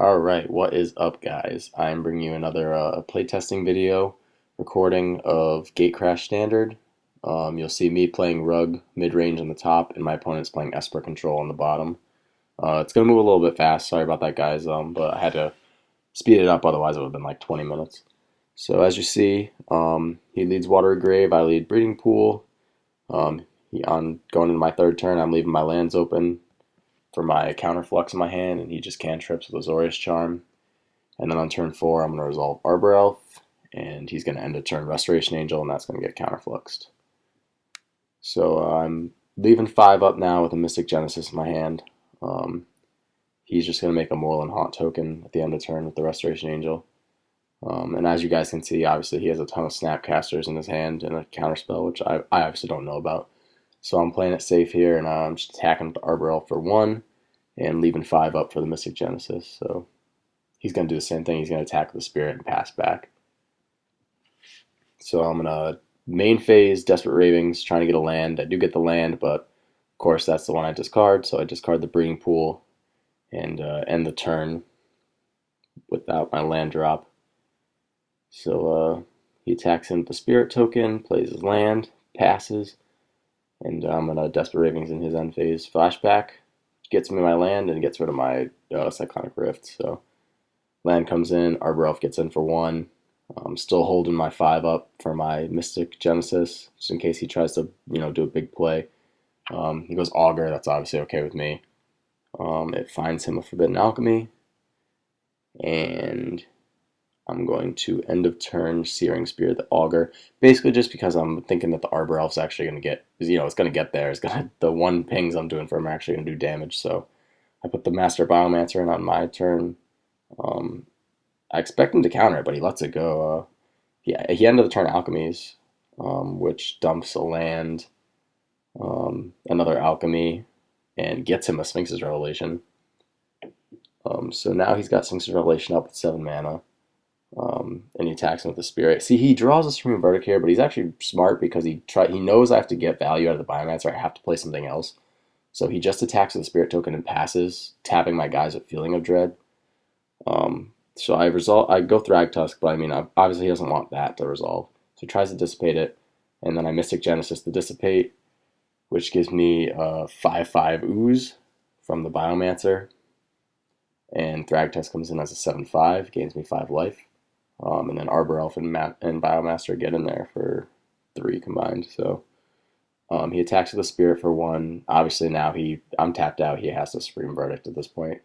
Alright, what is up, guys? I'm bringing you another playtesting video recording of Gatecrash Standard. You'll see me playing Rug mid-range on the top, and my opponent's playing Esper Control on the bottom. It's going to move a little bit fast, sorry about that, guys, but I had to speed it up, otherwise it would have been like 20 minutes. So as you see, he leads Watery Grave, I lead Breeding Pool. On going into my third turn, I'm leaving my lands open for my counterflux in my hand, and he just cantrips with Azorius Charm. And then on turn 4, I'm going to resolve Arbor Elf, and he's going to end a turn Restoration Angel, and that's going to get counterfluxed. So I'm leaving 5 up now with a Mystic Genesis in my hand. He's just going to make a Moorland Haunt token at the end of turn with the Restoration Angel. And as you guys can see, obviously he has a ton of Snapcasters in his hand and a counterspell, which I obviously don't know about. So I'm playing it safe here, and I'm just attacking with the Arbor Elf for 1 and leaving 5 up for the Mystic Genesis. So he's going to do the same thing. He's going to attack with the Spirit and pass back. So I'm going to main phase Desperate Ravings, trying to get a land. I do get the land, but of course that's the one I discard. So I discard the Breeding Pool and end the turn without my land drop. So he attacks him with the Spirit token, plays his land, passes. And I'm going to Desperate Ravings in his end phase flashback. Gets me my land and gets rid of my Cyclonic Rift. So land comes in, Arbor Elf gets in for 1. I'm still holding my 5 up for my Mystic Genesis, just in case he tries to, do a big play. He goes Augur, that's obviously okay with me. It finds him a Forbidden Alchemy. And I'm going to end of turn Searing Spear the Augur, basically just because I'm thinking that the Arbor Elf's actually going to get, it's going to get there. The 1 pings I'm doing for him are actually going to do damage. So I put the Master Biomancer in on my turn. I expect him to counter it, but he lets it go. He ended the turn Alchemies, which dumps a land, another Alchemy, and gets him a Sphinx's Revelation. So now he's got Sphinx's Revelation up with 7 mana. And he attacks him with the Spirit. See, he draws a Supreme Verdict here, but he's actually smart because he knows I have to get value out of the Biomancer. I have to play something else. So he just attacks with the Spirit token and passes, tapping my guys with Feeling of Dread. So I go Thragtusk, but I mean, obviously he doesn't want that to resolve. So he tries to dissipate it, and then I Mystic Genesis to dissipate, which gives me a 5/5 Ooze from the Biomancer. And Thragtusk comes in as a 7/5, gains me 5 life. And then Arbor Elf and Biomaster get in there for 3 combined. So he attacks with a Spirit for 1. Obviously now I'm tapped out. He has the Supreme Verdict at this point.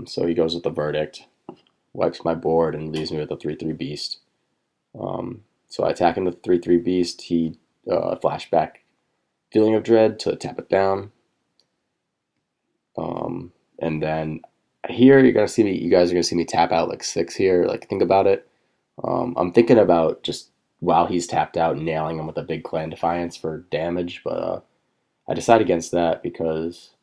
So he goes with the Verdict, wipes my board, and leaves me with a 3/3 Beast. So I attack him with the 3/3 Beast. He flashback Feeling of Dread to tap it down. And then here you guys are gonna see me tap out like 6 here. Like, think about it. I'm thinking about just while he's tapped out nailing him with a big Clan Defiance for damage, but I decide against that because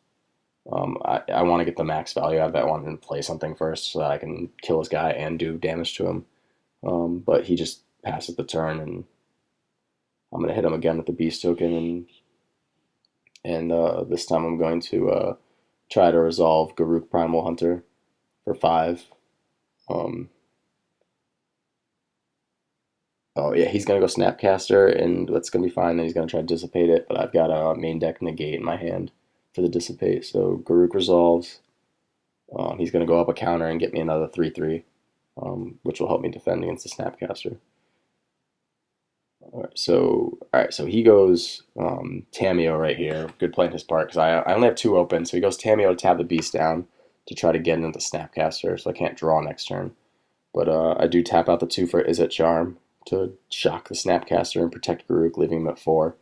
I want to get the max value out of it. I want him to play something first so that I can kill this guy and do damage to him. But he just passes the turn, and I'm gonna hit him again with the Beast token, and this time I'm going to try to resolve Garruk Primal Hunter for 5. Oh yeah, he's gonna go Snapcaster, and that's gonna be fine. Then he's gonna try to dissipate it, but I've got a main deck negate in my hand for the dissipate. So Garruk resolves. He's gonna go up a counter and get me another 3/3, which will help me defend against the Snapcaster. All right, so he goes Tameo right here. Good play on his part because I only have 2 open. So he goes Tameo to tap the Beast down to try to get into the Snapcaster, so I can't draw next turn. But I do tap out the 2 for Izzet Charm to shock the Snapcaster and protect Garruk, leaving him at 4.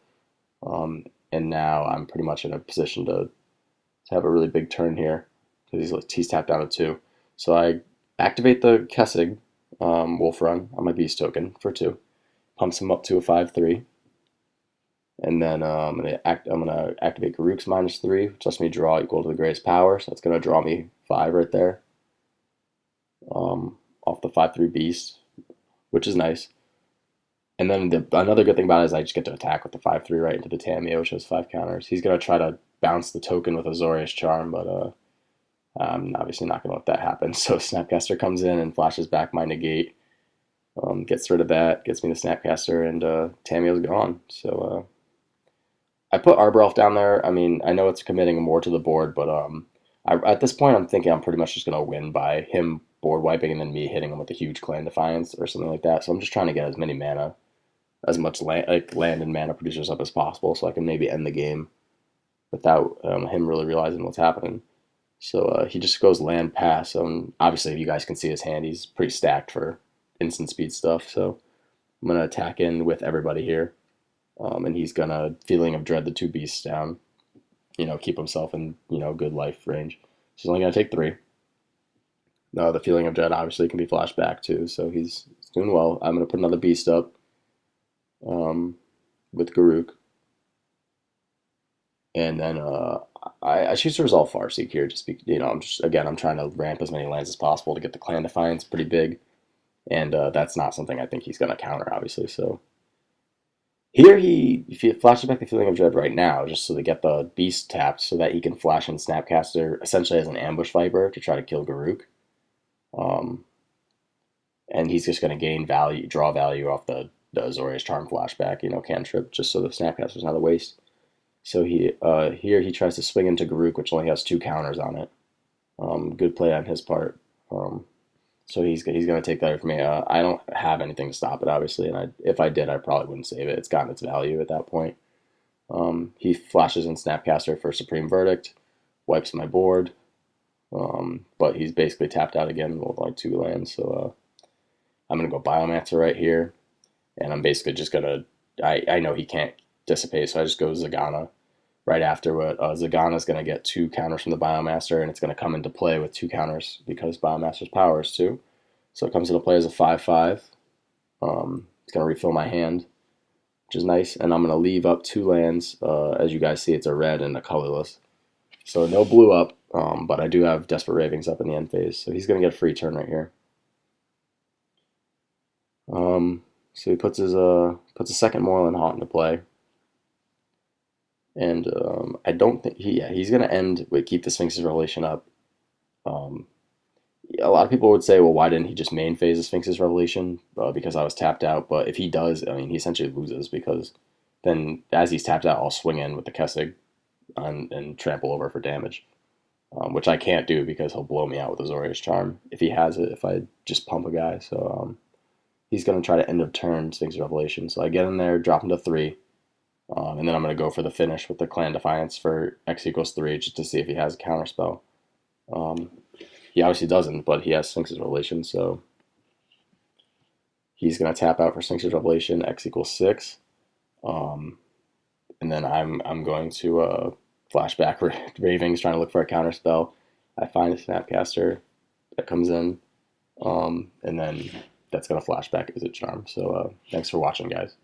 And now I'm pretty much in a position to have a really big turn here because he's tapped down to 2. So I activate the Kessig Wolf Run on my Beast token for 2. Pumps him up to a 5/3, and then I'm gonna activate Garruk's -3, which lets me draw equal to the greatest power. So that's gonna draw me 5 right there, off the 5/3 Beast, which is nice. And then another good thing about it is I just get to attack with the 5/3 right into the Tameo, which has 5 counters. He's gonna try to bounce the token with Azorius Charm, but I'm obviously not going to let that happen. So Snapcaster comes in and flashes back my negate, gets rid of that, gets me the Snapcaster, and Tamiyo's gone. So I put Arbor Elf down there. I mean, I know it's committing more to the board, but at this point, I'm thinking I'm pretty much just going to win by him board wiping and then me hitting him with a huge Clan Defiance or something like that. So I'm just trying to get as many mana, as much land and mana producers up as possible, so I can maybe end the game without him really realizing what's happening. So he just goes land pass. Obviously, if you guys can see his hand, he's pretty stacked for instant speed stuff. So I'm gonna attack in with everybody here, and he's gonna Feeling of Dread the two beasts down. Keep himself in good life range. So he's only gonna take 3. No, the Feeling of Dread obviously can be flashed back too, so he's doing well. I'm gonna put another beast up with Garuk. And then I choose to resolve Farseek here. I'm trying to ramp as many lands as possible to get the Clan Defiance pretty big, and that's not something I think he's going to counter, obviously. So here if he flashes back the Feeling of Dread right now, just so to get the Beast tapped, so that he can flash in Snapcaster essentially as an ambush Viper to try to kill Garuk. And he's just going to gain value, draw value off the Azorius Charm flashback, cantrip, just so the Snapcaster's not a waste. So here he tries to swing into Garuk, which only has 2 counters on it. Good play on his part. So he's going to take that from me. I don't have anything to stop it, obviously, and if I did, I probably wouldn't save it. It's gotten its value at that point. He flashes in Snapcaster for Supreme Verdict, wipes my board, but he's basically tapped out again with like 2 lands. So I'm going to go Biomancer right here, and I'm basically just going to... I know he can't dissipate, so I just go Zagana right after what Zagana's going to get 2 counters from the Biomaster, and it's going to come into play with 2 counters because Biomaster's power is 2. So it comes into play as a 5/5. It's going to refill my hand, which is nice, and I'm going to leave up 2 lands. As you guys see, it's a red and a colorless. So no blue up, but I do have Desperate Ravings up in the end phase, so he's going to get a free turn right here. So he puts a second Moreland Haunt into play. And I don't think he's going to keep the Sphinx's Revelation up. A lot of people would say, well, why didn't he just main phase the Sphinx's Revelation? Because I was tapped out. But if he does, I mean, he essentially loses, because then as he's tapped out, I'll swing in with the Kessig and trample over for damage, which I can't do because he'll blow me out with Azorius Charm if he has it, if I just pump a guy. So he's going to try to end of turn Sphinx's Revelation. So I get in there, drop him to 3. And then I'm going to go for the finish with the Clan Defiance for X equals 3, just to see if he has a counterspell. He obviously doesn't, but he has Sphinx's Revelation, so he's going to tap out for Sphinx's Revelation, X equals 6. And then I'm going to flashback Ravings, trying to look for a counterspell. I find a Snapcaster that comes in, and then that's going to flashback as a charm. So thanks for watching, guys.